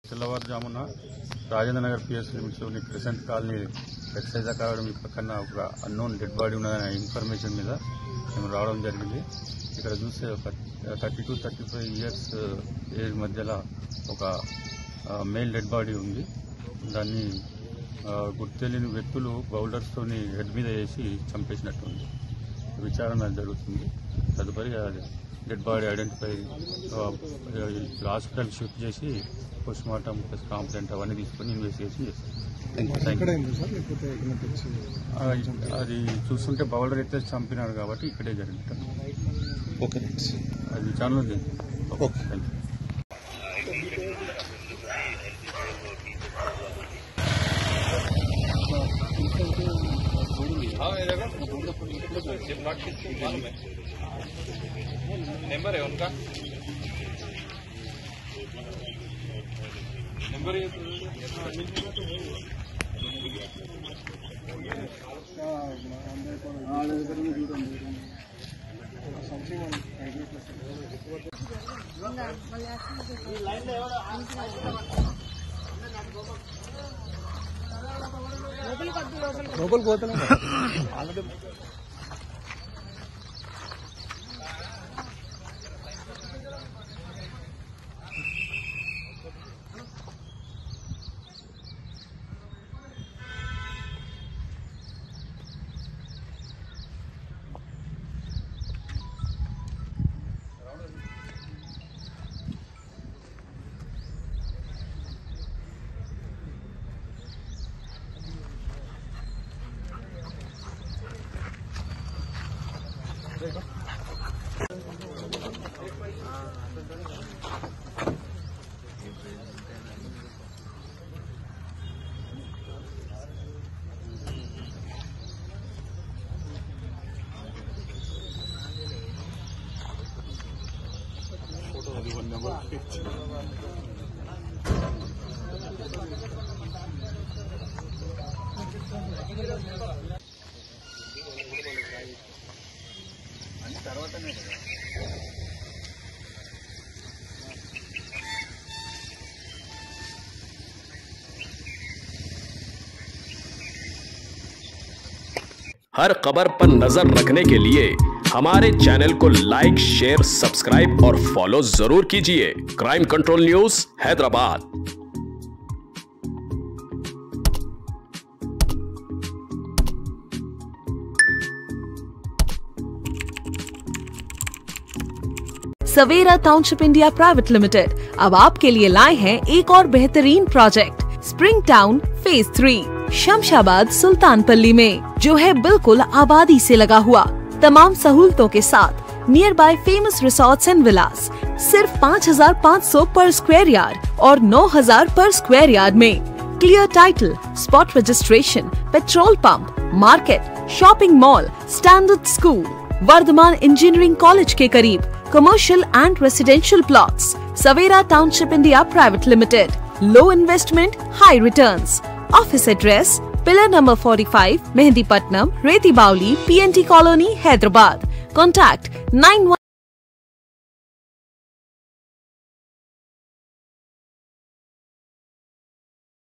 తెల్లవారుజామున రాజేంద్ర నగర్ పిఎస్ లిమిట్స్లోని Crescent Colony Excise Academy పక్కన ఒక అన్నోన్ డెడ్ బాడీ ఉన్నదనే ఇన్ఫర్మేషన్ మీద మేము రావడం జరిగింది. ఇక్కడ చూస్తే ఒక 30 to 35 ఇయర్స్ ఏజ్ మధ్యలో ఒక మేల్ డెడ్ బాడీ ఉంది. దాన్ని గుర్తు తెలియని వ్యక్తులు బౌల్డర్స్తోని హెడ్ మీద వేసి చంపేసినట్టుంది. విచారణ జరుగుతుంది. తదుపరి dead body identify hospital shift చేసి పోస్ట్ మార్టం కాంప్లైంట్ అవన్నీ తీసుకుని ఇన్వెస్టిగేషన్ చేస్తాం. అది చూస్తుంటే బౌలర్ అయితే చంపినారు కాబట్టి ఇక్కడే జరిగినట్టు అది విచారణలో జరిగింది. नंबर है उनका नंबर ये లోపలికి పోతాను. हर खबर पर नजर रखने के लिए हमारे चैनल को लाइक, शेयर, सब्सक्राइब और फॉलो जरूर कीजिए। Crime control news Hyderabad. Savera township India private limited अब आपके लिए लाए हैं एक और बेहतरीन project spring town phase 3 Shamshabad Sultanpalli में, जो है बिल्कुल आबादी से लगा हुआ, तमाम सहूलतों के साथ nearby famous resorts and villas सिर्फ 5,500 पर स्क्वायर यार्ड और 9,000 पर स्क्वायर यार्ड में। Clear title, spot registration, petrol pump, market, shopping mall, standard school, Vardhaman engineering college के करीब, commercial and residential plots. Savera township India private limited, low investment, high returns. Office address pillar number 45, Mehdipatnam, Rethibowli, PNT colony, Hyderabad. Contact 91